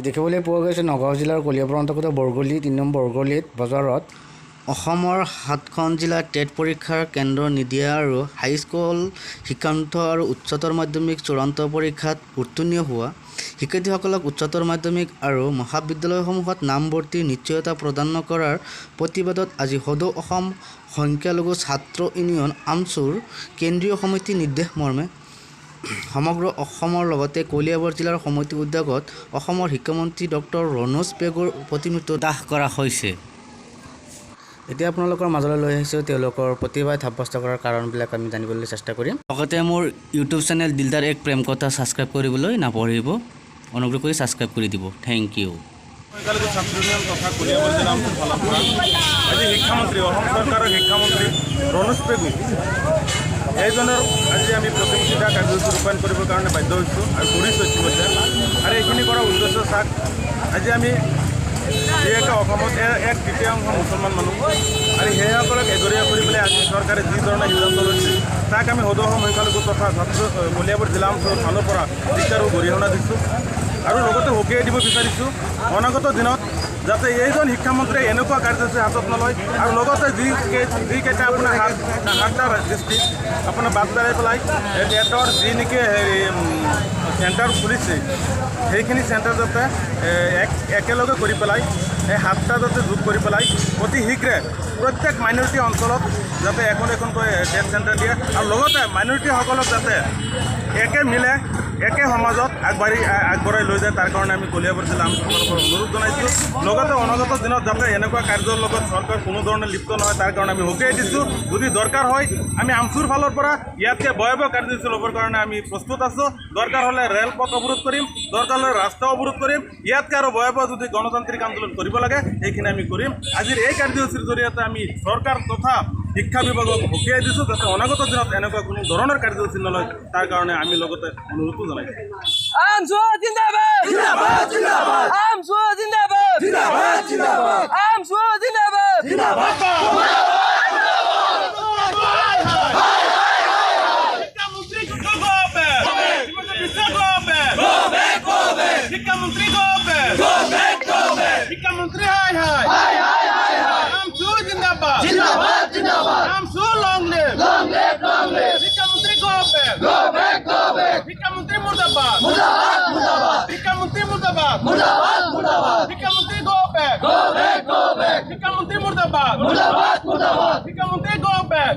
দেখিবলৈ পোৱা গৈছে নগাঁও জিলাৰ কলিয়াবৰ অন্তৰ্গত বৰগলি ৩ নং বৰগলিত বজাৰত অসমৰ ৭খন জিলাত টেট পৰীক্ষাৰ কেন্দ্ৰ নিদিয়া আৰু হাইস্কুল শিক্ষান্ত আৰু উচ্চতৰ মাধ্যমিক চূড়ান্ত পৰীক্ষাত উত্তীৰ্ণ হোৱা শিক্ষাৰ্থীসকলক উচ্চতৰ মাধ্যমিক আৰু মহাবিদ্যালয়সমূহত নামভৰ্তিৰ নিশ্চয়তা প্ৰদান নকৰাৰ প্ৰতিবাদত আজি সদৌ অসম সংখ্যালঘু ছাত্ৰ ইউনিয়ন আমছুৰ কেন্দ্ৰীয় সমিতিৰ নিৰ্দেশ মৰ্মে সমগ্ৰ অসমৰ লগতে কলিয়াবৰ জিলাৰ সমিতিৰ উদ্যোগত অসমৰ শিক্ষামন্ত্ৰী ডক্টৰ ৰণোজ পেগুৰ প্ৰতিমূৰ্তি দাহ কৰা হৈছে। এতিয়া আপোনালোকৰ মাজলৈ লৈ আহিছোঁ তেওঁলোকৰ প্ৰতিবাদ সাব্যস্ত কৰাৰ কাৰণবিলাক আমি জানিবলৈ চেষ্টা কৰিম। লগতে মোৰ ইউটিউব চেনেল দিলদাৰ এক প্ৰেম কথা ছাবস্ক্ৰাইব কৰিবলৈ নাপাহৰিব, অনুগ্ৰহ কৰি ছাবস্ক্ৰাইব কৰি দিব। Thank you. সংখ্যালঘু ছাত্ৰ ইউনিয়ন তথা কলিয়াবৰ জিলা অঞ্চল ফালৰ পৰা আজি শিক্ষামন্ত্ৰী অসম চৰকাৰৰ শিক্ষামন্ত্ৰী ৰণোজ পেগু এইজনৰ আজি আমি প্ৰতিমূৰ্তিতা কাৰ্যসূচী ৰূপায়ণ কৰিবৰ কাৰণে বাধ্য হৈছোঁ আৰু কৰিছোঁ ইতিমধ্যে। আৰু এইখিনি কৰাৰ উদ্দেশ্য চাওক, আজি আমি যিহেতু অসমত 1/3 মুছলমান মানুহ আৰু সেইসকলক এজৰীয়া কৰি পেলাই আজি চৰকাৰে যি ধৰণে সিদ্ধান্ত লৈছে তাক আমি সদৌ অসম সংখ্যালঘু তথা কলিয়াবৰ জিলা অঞ্চলৰ ফালৰ পৰা শিক্ষাৰ গৰিহণা দিছোঁ আৰু লগতে সকীয়াই দিব বিচাৰিছোঁ অনাগত দিনত যাতে এইজন শিক্ষামন্ত্ৰীয়ে এনেকুৱা কাৰ্যসূচী হাতত নলয় আৰু লগতে যিকেইটা আপোনাৰ সাতটা ডিষ্ট্ৰিক্ট আপোনাৰ বাদ পেলাই পেলাই টেটৰ যি নেকি চেণ্টাৰ খুলিছে সেইখিনি চেণ্টাৰ যাতে একেলগে কৰি পেলাই এই 7টা যাতে যোগ কৰি পেলাই অতি শীঘ্ৰে প্ৰত্যেক মাইনৰিটি অঞ্চলত যাতে এখনকৈ টেট চেণ্টাৰ দিয়ে আৰু লগতে মাইনৰিটিসকলক যাতে একে মিলে একে সমাজত আগবঢ়াই লৈ যায় তাৰ কাৰণে আমি কলিয়াবৰ জিলা আমছুৰ পৰা অনুৰোধ জনাইছোঁ। লগতে অনাগত দিনত যাতে এনেকুৱা কাৰ্যৰ লগত চৰকাৰ কোনো ধৰণে লিপ্ত নহয় তাৰ কাৰণে আমি সকীয়াই দিছোঁ। যদি দৰকাৰ হয় আমি আমছুৰ ফালৰ পৰা ইয়াতকৈ ভয়াৱহ কাৰ্যসূচী ল'বৰ কাৰণে আমি প্ৰস্তুত আছোঁ। দৰকাৰ হ'লে ৰেলপথ অৱৰোধ কৰিম, দৰকাৰ হ'লে ৰাস্তা অৱৰোধ কৰিম, ইয়াতকৈ আৰু ভয়াৱহ যদি গণতান্ত্ৰিক আন্দোলন কৰিব লাগে সেইখিনি আমি কৰিম। আজিৰ এই কাৰ্যসূচীৰ জৰিয়তে আমি চৰকাৰ তথা শিক্ষা বিভাগক সকীয়াই দিছোঁ যাতে অনাগত দিনত এনেকুৱা কোনো ধৰণৰ কাৰ্যসূচী নলয় তাৰ কাৰণে আমি লগতে অনুৰোধো জনাইছোঁ। আমছু জিন্দাবাদ জিন্দাবাদ জিন্দাবাদ আমছু জিন্দাবাদ জিন্দাবাদ জিন্দাবাদ আমছু জিন্দাবাদ জিন্দাবাদ শিক্ষামন্ত্ৰী শিক্ষামন্ত্ৰী শিক্ষামন্ত্ৰী হাই হাই হাই হাই হাই হাই আমছু জিন্দাবাদ জিন্দাবাদ জিন্দাবাদ AAMSU long live long live long live শিক্ষামন্ত্ৰী গো ব্যাক শিক্ষামন্ত্ৰী মুৰ্দাবাদ মুৰ্দাবাদ মুৰ্দাবাদ শিক্ষামন্ত্ৰী মুৰ্দাবাদ মুৰ্দাবাদ মুৰ্দাবাদ শিক্ষামন্ত্ৰী গো ব্যাক শিক্ষামন্ত্ৰী মুৰ্দাবাদ মুৰ্দাবাদ মুৰ্দাবাদ শিক্ষামন্ত্ৰী গো ব্যাক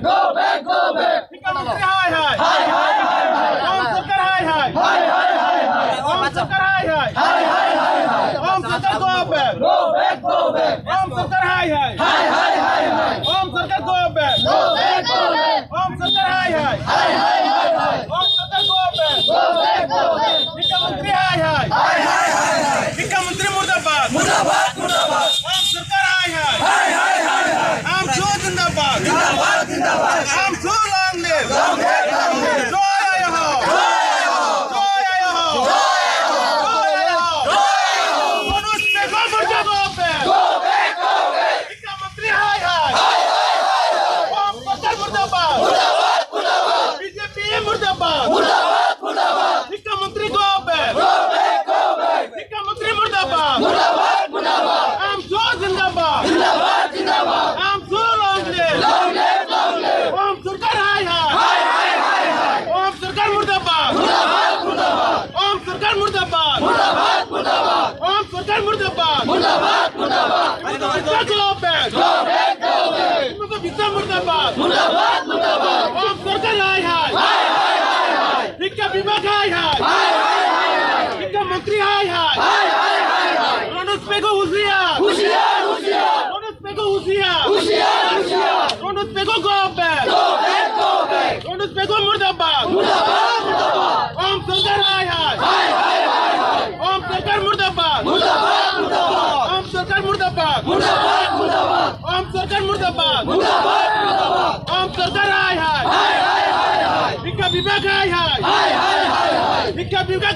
শিক্ষামন্ত্ৰী হাই হাই হাই হাই হাই হাই ওম সরকার হাই হাই হাই হাই হাই হাই ওম সরকার হাই হাই হাই হাই হাই হাই ওম সরকার গো ব্যাক ওম সরকার হাই হাই হাই হাই হাই হাই ওম সরকার গো ব্যাক ওম সরকার হাই হাই হাই হাই হাই হাই ওম সরকার গো ব্যাক শিক্ষামন্ত্রী হাই হাই হাই হাই হাই হাই শিক্ষামন্ত্রী মুর্দাবাদ মুর্দাবাদ মুর্দাবাদ ওম সরকার হাই হাই হাই হাই হাই হাই আমছু জিন্দাবাদ জিন্দাবাদ জিন্দাবাদ AAMSU long live long live long live জয় আয় হো জয় আয় হো জয় আয় হো জয় আয় হো মানুষ পেগো মুর্দাবাদ শিক্ষামন্ত্রী হাই হাই হাই হাই হাই ওম সরকার মুর্দাবাদ মুর্দাবাদ মুর্দাবাদ বিজেপি মুর্দাবাদ মুর্দাবাদ মুর্দাবাদ শিক্ষামন্ত্রী গো ব্যাক শিক্ষামন্ত্রী মুর্দাবাদ মুর্দাবাদ মুর্দাবাদ আমছু জিন্দাবাদ জিন্দাবাদ জিন্দাবাদ AAMSU long live long live long live ওম সরকার হাই হাই হাই হাই হাই হাই ওম সরকার মুর্দাবাদ মুর্দাবাদ মুর্দাবাদ ওম সরকার মুর্দাবাদ মুর্দাবাদ মুর্দাবাদ ওম সরকার মুর্দাবাদ মুর্দাবাদ মুর্দাবাদ সরকার গো ব্যাক মুর্দাবাদ বিজেপি মুর্দাবাদ মুর্দাবাদ মুর্দাবাদ ওম সরকার হাই হাই হাই হাই হাই হাই শিক্ষা বিভাগ হাই হাই হাই হাই হাই হাই শিক্ষামন্ত্রী হাই হাই হাই হাই হাই হাই ৰণোজ পেগু হুঁশিয়াৰ হুঁশিয়াৰ হুঁশিয়াৰ ৰণোজ পেগু হুঁশিয়াৰ হুঁশিয়াৰ হুঁশিয়াৰ ৰণোজ পেগু গো ব্যাক ৰণোজ পেগু মুর্দাবাদ মুর্দাবাদ মুর্দাবাদ ওম সরকার হাই হাই হাই হাই হাই হাই ওম সরকার মুর্দাবাদ মুর্দাবাদ মুর্দাবাদ ওম সরকার মুর্দাবাদ মুর্দাবাদ মুর্দাবাদ ওম সরকার মুর্দাবাদ মুর্দাবাদ মুর্দাবাদ ওম সরকার হাই হাই হাই হাই হাই হাই শিক্ষা বিভাগ হাই হাই হাই হাই হাই হাই শিক্ষা বিভাগ